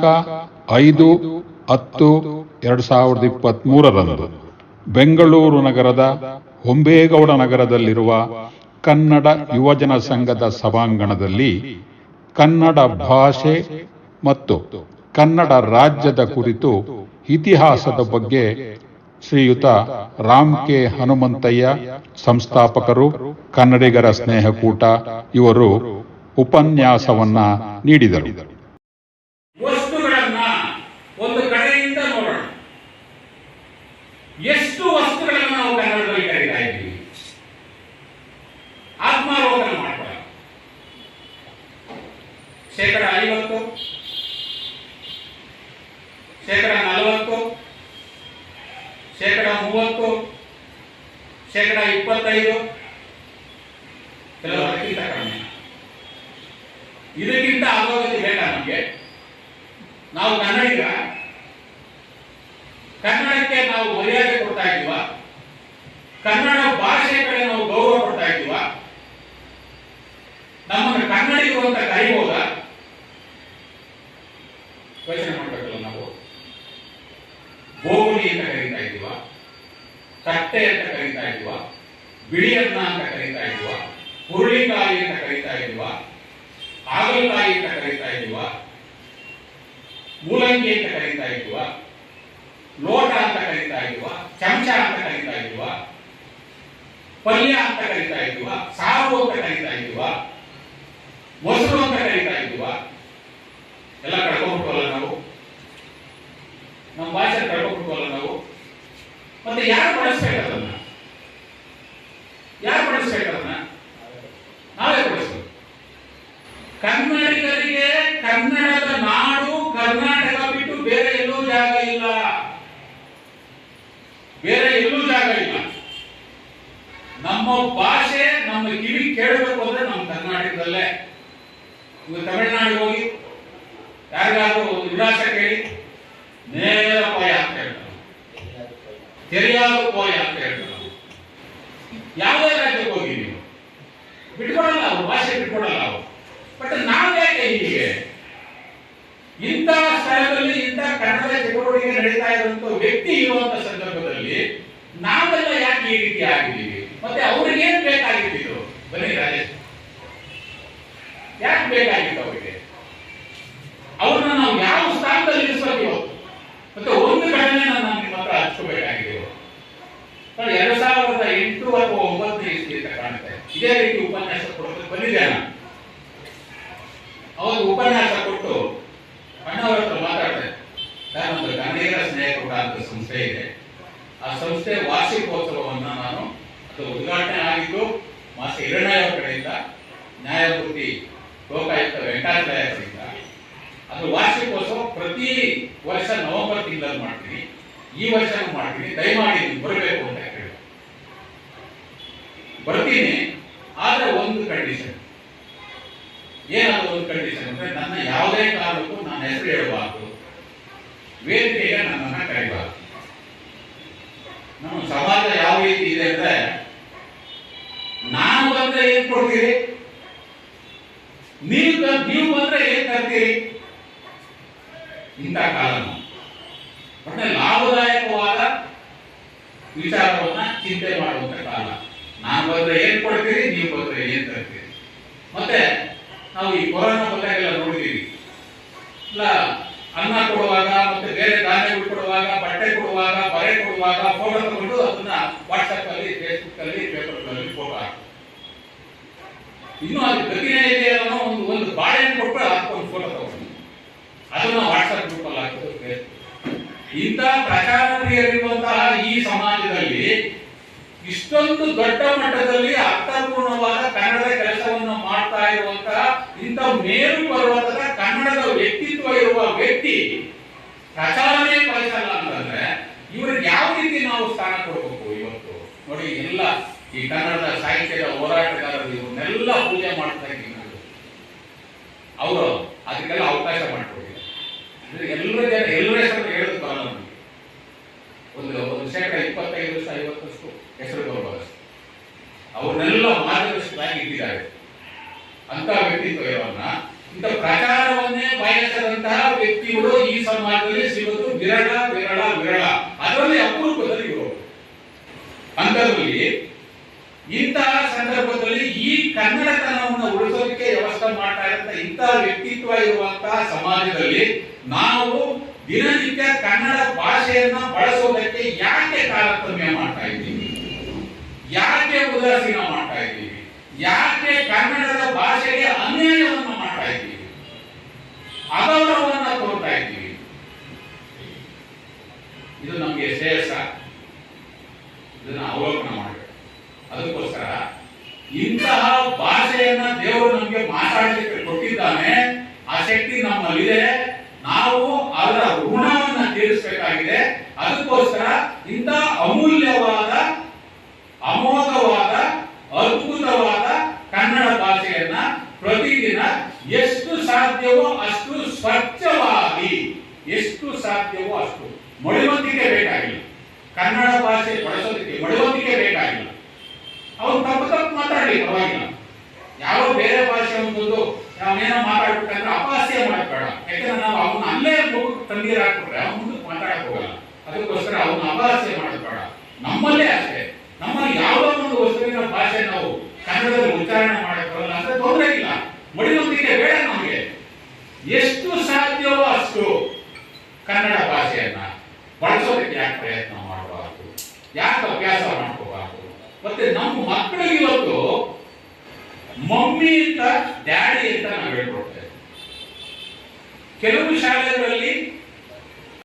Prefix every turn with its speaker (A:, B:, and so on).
A: 5/10/2023 ಬೆಂಗಳೂರು ನಗರದ ಹೊಂಬೇಗೌಡ ನಗರದಲ್ಲಿರುವ ಕನ್ನಡ ಯುವಜನ ಸಂಘದ ಸಭಾಂಗಣದಲ್ಲಿ ಕನ್ನಡ ಭಾಷೆ ಮತ್ತು ಕನ್ನಡ ರಾಜ್ಯದ ಕುರಿತು ಇತಿಹಾಸದ ಬಗ್ಗೆ ಶ್ರೀಯುತ ರಾಮ್ ಕೆ ಹನುಮಂತಯ್ಯ, ಸಂಸ್ಥಾಪಕರು, ಕನ್ನಡಿಗರ ಸ್ನೇಹಕೂಟ, ಇವರು ಉಪನ್ಯಾಸವನ್ನ ನೀಡಿದರು.
B: ವಸ್ತುಗಳನ್ನ ಒಂದು ಕಡೆಯಿಂದ ನೋಡೋಣ. ಎಷ್ಟು ವಸ್ತುಗಳನ್ನು ನಾವು ಕನ್ನಡದಲ್ಲಿ ಕರೀತಾ ಇದ್ದೀವಿ? ಆತ್ಮಾವಲೋಕನ ಮಾಡ್ಕೊಳ್ಳೋಣ. 50%, 40%, 30%, 25%, ಕೆಲವಕ್ಕಿಂತ ಕಡಿಮೆ. ಇದಕ್ಕಿಂತ ಅಧೋಗತಿ ಬೇಕಾ ನಮಗೆ? ನಾವು ಕನ್ನಡಿಗ, ಕನ್ನಡಕ್ಕೆ ನಾವು ಮರ್ಯಾದೆ ಕೊಡ್ತಾ ಇದ್ದೀವ? ಕನ್ನಡ ಭಾಷೆ ಕಡೆ ನಾವು ಗೌರವ ಕೊಡ್ತಾ ಇದ್ದೀವ? ನಮ್ಮನ್ನು ಕನ್ನಡಿಗರು ಅಂತ ಕರಿಬಹುದಾ? ಯೋಚನೆ ಮಾಡಬೇಕಲ್ಲ. ನಾವು ಗೋಗುಡಿ ಅಂತ ಕರೀತಾ ಇದ್ದೀವ, ಕಟ್ಟೆ ಅಂತ ಕರೀತಾ ಇದ್ದೀವ, ಬಿಳಿಯನ್ನ ಅಂತ ಕರೀತಾ ಇದ್ದೀವ, ಹುರುಳಿಕಾಯಿ ಅಂತ ಕರೀತಾ ಇದ್ದೀವ, ಹಾಗಲಕಾಯಿ ಅಂತ ಕರೀತಾ ಇದ್ದೀವ, ಮೂಲಂಗಿ ಅಂತ ಕರೀತಾ ಇದ್ದೀವ, ಲೋಟ ಅಂತ ಕರೀತಾ ಇದ್ದೀವ, ಚಮಚ ಅಂತ ಕರೀತಾ ಇದ್ದೀವ, ಪಲ್ಯ ಅಂತ ಕರೀತಾ ಇದ್ದೀವ, ಸಾರು ಅಂತ ಕರೀತಾ ಇದ್ದೀವ, ಮೊಸರು ಅಂತ ಕರೀತಾ ಇದ್ದೀವ. ಎಲ್ಲ ಕಳ್ಕೊಂಡ್ಬಿಟ್ವಲ್ಲ ನಾವು, ನಮ್ಮ ಭಾಷೆ ಕಳ್ಕೊಂಡ್ಬಿಟ್ವಲ್ಲ ನಾವು. ಮತ್ತೆ ಯಾರು ಬಳಸ್ಬೇಕದನ್ನ? ಯಾರು ಬಳಸ್ಬೇಕದನ್ನ? ನಾವೇ ಬಳಸ್ಬೇಕು. ಕನ್ನಡಿಗರಿಗೆ ಕನ್ನಡದ ನಾಡು ಕರ್ನಾಟಕ ಬಿಟ್ಟು ಬೇರೆ ಎಲ್ಲೂ ಜಾಗ ಇಲ್ಲ, ಬೇರೆ ಎಲ್ಲೂ ಜಾಗ ಇಲ್ಲ. ನಮ್ಮ ಭಾಷೆ ನಮ್ಮ ಕಿವಿ ಕೇಳಬೇಕು ಅಂದ್ರೆ ನಮ್ಮ ಕರ್ನಾಟಕದಲ್ಲೇ. ತಮಿಳುನಾಡಿಗೆ ಹೋಗಿ ಯಾರಿಗಾದ್ರೂ ವಿಳಾಸ ಕೇಳಿ, ನೇರ ಪೋಯ ಅಂತ ಹೇಳ್ತಾರೆ, ತೆರಿಯಾದ ಪೋಯ ಅಂತ ಹೇಳ್ತಾರೆ. ಯಾವುದೇ ರಾಜ್ಯಕ್ಕೆ ಹೋಗಿ ನೀವು ಬಿಟ್ಕೊಡಲ್ಲ, ಅವ್ರ ಭಾಷೆ ಬಿಟ್ಕೊಡಲ್ಲ ಅವರು. ಬಟ್ ನಾವ್ಯಾಕೆ ಹೀಗೆ? ಇಂಥ ಸ್ಥಳದಲ್ಲಿ ಇಂಥ ಕನ್ನಡ ಚಟುವಟಿಕೆ ನಡೀತಾ ಇರುವಂತ ವ್ಯಕ್ತಿ ಇರುವಂತ ಸಂದರ್ಭದಲ್ಲಿ ನಾವೆಲ್ಲ ಯಾಕೆ ಈ ರೀತಿ ಆಗಿದ್ದೀವಿ? ಮತ್ತೆ ಅವ್ರಿಗೇನು ಬೇಕಾಗಿತ್ತು? ಬನ್ನಿ ರಾಜೇಶ್, ಯಾಕೆ ಬೇಕಾಗಿತ್ತು ಅವರಿಗೆ? ಅವ್ರನ್ನ ನಾವು ಯಾವ ಸ್ಥಾನದಲ್ಲಿ ಇರಿಸಬೇಕು? ಮತ್ತೆ ಒಂದು ಘಟನೆ ನಾನು ನಿಮ್ಮ ಹತ್ರ ಹಚ್ಕೋಬೇಕಾಗಿದೆ. 2008 ಅಥವಾ 2009 ಇಸ್ವಿ ಅಂತ ಕಾಣುತ್ತೆ. ಇದೇ ರೀತಿ ಉಪನ್ಯಾಸ ಕೊಡೋದಕ್ಕೆ ಬಂದಿದ್ದೆ ನಾನು. ಅವಾಗ ಉಪನ್ಯಾಸ ಕೊಟ್ಟು ಅಣ್ಣವರ ಹತ್ರ ಮಾತಾಡಿದೆ. ನಮ್ಮದು ಕನ್ನಡಿಗರ ಸ್ನೇಹಕೂಟ ಅಂತ ಸಂಸ್ಥೆ ಇದೆ. ಆ ಸಂಸ್ಥೆ ವಾರ್ಷಿಕೋತ್ಸವವನ್ನು ನಾನು, ಅದು ಉದ್ಘಾಟನೆ ಆಗಿದ್ದು ಮಾಸ ಹಿರಣ್ಣಯ್ಯ ಕಡೆಯಿಂದ, ನ್ಯಾಯಮೂರ್ತಿ ಲೋಕಾಯುಕ್ತ ವೆಂಕಟಾಚಲಯ್ಯ ಅವರಿಂದ. ಅದು ವಾರ್ಷಿಕೋತ್ಸವ ಪ್ರತಿ ವರ್ಷ ನವೆಂಬರ್ ತಿಂಗಳಲ್ಲಿ ಮಾಡ್ತೀನಿ. ಈ ವರ್ಷನೂ ಮಾಡ್ತೀನಿ. ದಯಮಾಡಿ ನೀವು ಬರಬೇಕು ಅಂತ ಹೇಳಿ ಬರ್ತೀನಿ. ಆದ್ರೆ ಒಂದು ಕಂಡೀಷನ್. ಏನಾದ್ರು ಒಂದು ಕಂಡೀಷನ್ ಅಂದ್ರೆ, ನನ್ನ ಯಾವುದೇ ಕಾರಣಕ್ಕೂ ನನ್ನ ಹೆಸರು ಹೇಳಬಾರ್ದು, ವೇದಿಕೆಗೆ ನನ್ನನ್ನ ಕರಿಬಾರ್ದು. ನಮ್ಮ ಸಮಾಜ ಯಾವ ರೀತಿ ಇದೆ ಅಂದ್ರೆ, ನಾನು ಬಂದ್ರೆ ಏನ್ ಕೊಡ್ತೀರಿ, ನೀವು ಬಂದ್ರೆ ಏನ್ ತರ್ತೀರಿ, ಇಂಥ ಕಾಲ. ಮತ್ತೆ ಲಾಭದಾಯಕವಾದ ವಿಚಾರವನ್ನ ಚಿಂತೆ ಮಾಡುವಂತ ಕಾಲ. ನಾನು ಬಂದ್ರೆ ಏನ್ ಕೊಡ್ತೀರಿ, ನೀವು ಬಂದ್ರೆ ಏನ್ ತರ್ತೀರಿ. ಮತ್ತೆ ನಾವು ಈ ಕೊರೋನಾ ಬಂದಾಗೆಲ್ಲ ನೋಡಿದೀವಿ. ಇಲ್ಲ, ಅನ್ನ ಕೊಡುವಾಗ, ಮತ್ತೆ ಬೇರೆ ಧಾನ್ಯಗಳು ಕೊಡುವಾಗ, ಬಟ್ಟೆ ಕೊಡುವಾಗ, ಬರೆ ಕೊಡುವಾಗ ಫೋಟೋ ತಗೊಂಡು ಅದನ್ನ ವಾಟ್ಸ್ಆಪ್ ಅಲ್ಲಿ, ಫೇಸ್ಬುಕ್ ಅಲ್ಲಿ, ಪೇಪರ್ಗಳಲ್ಲಿ ಫೋಟೋ ಹಾಕಿ, ಇನ್ನು ಅದು ಗತಿನೇ ಇದೆ ಅನ್ನೋ ಒಂದು ಬಾಳೆಯನ್ನು ಕೊಟ್ಟು ಹಾಕೊಂಡು ಫೋಟೋ ತಗೊಂಡು ಅದನ್ನ ವಾಟ್ಸ್ಆಪ್ ಗ್ರೂಪ್ ಅಲ್ಲಿ ಹಾಕೋದು, ಫೇಸ್ಬುಕ್. ಇಂಥ ಪ್ರಚಾರವಿರುವಂತಹ ಈ ಸಮಾಜದಲ್ಲಿ ಇಷ್ಟೊಂದು ದೊಡ್ಡ ಮಟ್ಟದಲ್ಲಿ ಅರ್ಥಪೂರ್ಣವಾದ ಕನ್ನಡದ ಕೆಲಸವನ್ನು ಮಾಡ್ತಾ ಇರುವಂತಹ ಇಂಥ ಮೇರು ಪರ್ವತದ ಕನ್ನಡದ ವ್ಯಕ್ತಿತ್ವ ಇರುವ ವ್ಯಕ್ತಿ ಪ್ರಚಾರನೇ ಕಲಿಸಲ್ಲ ಅಂತಂದ್ರೆ ಇವ್ರಿಗೆ ಯಾವ ರೀತಿ ನಾವು ಸ್ಥಾನ ಕೊಡಬೇಕು? ಇವತ್ತು ನೋಡಿ, ಎಲ್ಲ ಈ ಕನ್ನಡದ ಸಾಹಿತ್ಯದ ಹೋರಾಟಗಾರರು ಇವನ್ನೆಲ್ಲ ಪೂಜೆ ಮಾಡ್ತಾ ಇದ್ದೀವಿ. ಅವರು ಅದಕ್ಕೆಲ್ಲ ಅವಕಾಶ ಮಾಡಿಕೊಟ್ಟಿದ್ದಾರೆ. ಎಲ್ಲರ ಹೆಸರು ಹೇಳೋದು ಬರಲ್ಲ ನಮಗೆ. ಒಂದು 25%-50% ಹೆಸರು ಬರಬಾರದು. ಅವ್ರನ್ನೆಲ್ಲ ಮಾರ್ಗದರ್ಶಕರಾಗಿ ಇಟ್ಟಿದ್ದಾರೆ. ಅಂತ ವ್ಯಕ್ತಿತ್ವ ಇರೋನ್ನ ಇಂಥ ಪ್ರಚಾರವನ್ನೇ ಬಯಸದಂತಹ ವ್ಯಕ್ತಿಗಳು ಈ ಸಮಾಜದಲ್ಲಿ ಸಿಗೋದು ವಿರಳ ವಿರಳ ವಿರಳ, ಅದರಲ್ಲಿ ಅಪರೂಪದಲ್ಲಿ ಇವರು. ಅಂತರಲ್ಲಿ ಇಂತಹ ಸಂದರ್ಭದಲ್ಲಿ ಈ ಕನ್ನಡತನವನ್ನು ಉಳಿಸೋದಕ್ಕೆ ವ್ಯವಸ್ಥೆ ಮಾಡ್ತಾ ಇರುವಂತಹ ಇಂತಹ ವ್ಯಕ್ತಿತ್ವ ಇರುವಂತಹ ಸಮಾಜದಲ್ಲಿ ನಾವು ದಿನನಿತ್ಯ ಕನ್ನಡ ಭಾಷೆಯನ್ನ ಬಳಸೋದಕ್ಕೆ ಯಾಕೆ ತಾರತಮ್ಯ ಮಾಡ್ತಾ ಇದ್ದೀವಿ, ಯಾಕೆ ಉದಾಸೀನ ಮಾಡ್ತಾ ಇದ್ದೀವಿ, ಯಾಕೆ ಕನ್ನಡದ ಭಾಷೆಗೆ ಅನ್ಯಾಯವನ್ನು ಮಾಡ್ತಾ ಇದ್ದೀವಿ, ಅಗೌರವವನ್ನು ತೋರ್ತಾ ಇದ್ದೀವಿ? ಇದು ನಮಗೆ ಶ್ರೇಯಸ್ಸ? ಇದನ್ನ ಅವಲೋಕನ ಮಾಡಬೇಕು. ಅದಕ್ಕೋಸ್ಕರ ಇಂತಹ ಭಾಷೆಯನ್ನ ದೇವರು ನಮಗೆ ಮಾತಾಡಲಿಕ್ಕೆ ಕೊಟ್ಟಿದ್ದಾನೆ, ಆ ಶಕ್ತಿ ನಮ್ಮಲ್ಲಿದೆ, ನಾವು ಅದರ ಋಣವನ್ನ ತೀರಿಸಬೇಕಾಗಿದೆ. ಅದಕ್ಕೋಸ್ಕರ ಇಂತಹ ಅಮೂಲ್ಯವಾದ, ಅಮೋಘವಾದ, ಅದ್ಭುತವಾದ ಕನ್ನಡ ಭಾಷೆಯನ್ನ ಪ್ರತಿದಿನ ಎಷ್ಟು ಸಾಧ್ಯವೋ ಅಷ್ಟು ಸ್ವಚ್ಛವಾಗಿ, ಎಷ್ಟು ಸಾಧ್ಯವೋ ಅಷ್ಟು ಮಡಿವಂತಿಕೆ ಬೇಕಾಗಿಲ್ಲ. ಕನ್ನಡ ಭಾಷೆ ಬಳಸೋದಕ್ಕೆ ಮಡಿವಂತಿಕೆ ಬೇಕಾಗಿಲ್ಲ. ಅವ್ರು ತಪ್ಪು ಮಾತಾಡಲಿ, ಪರವಾಗಿಲ್ಲ. ಯಾವ ಬೇರೆ ಭಾಷೆ ಒಂದು ಅವನೇನೋ ಮಾತಾಡ್ಬೇಕಂದ್ರೆ ಅಪಹಾಸ್ಯ ಮಾಡಬೇಡ. ಯಾಕಂದ್ರೆ ನಾವು ಅವನ್ನ ಅಲ್ಲೇ ತಂದೀರ್ ಹಾಕ್ಬಿಟ್ರೆ ಅವ್ನ ಮುಂದಕ್ಕೆ ಮಾತಾಡಕ್ ಹೋಗಲ್ಲ. ಅದಕ್ಕೋಸ್ಕರ ಅವನ್ನ ಅಪಹಾಸ್ಯ ಮಾಡಬೇಡ. ನಮ್ಮಲ್ಲೇ ಅಷ್ಟೇ, ನಮ್ಮಲ್ಲಿ ಯಾವುದೋ ಒಂದು ವಸ್ತುವಿನ ಭಾಷೆ ನಾವು ಕನ್ನಡದಲ್ಲಿ ಉಚ್ಚಾರಣೆ ಮಾಡಕ್ ಬರಲ್ಲ ಅಂದ್ರೆ ತೊಂದರೆ ಇಲ್ಲ, ಮಡಿವಂತಿಕೆ ಬೇಡ ನಮಗೆ. ಎಷ್ಟು ಸಾಧ್ಯವೋ ಅಷ್ಟು ಕನ್ನಡ ಭಾಷೆಯನ್ನ ಬಳಸೋದಕ್ಕೆ ಯಾಕೆ ಪ್ರಯತ್ನ ಮಾಡಬಾರ್ದು, ಯಾಕೆ ಅಭ್ಯಾಸ ಮಾಡ್ಕೋಬಾರ್ದು? ಮತ್ತೆ ನಮ್ಮ ಮಕ್ಕಳಿಗೆ ಇವತ್ತು ಮಮ್ಮಿ ಅಂತ ಡ್ಯಾಡಿ ಅಂತ ನಾವು ಹೇಳ್ಕೊಡ್ತೇವೆ. ಕೆಲವು ಶಾಲೆಗಳಲ್ಲಿ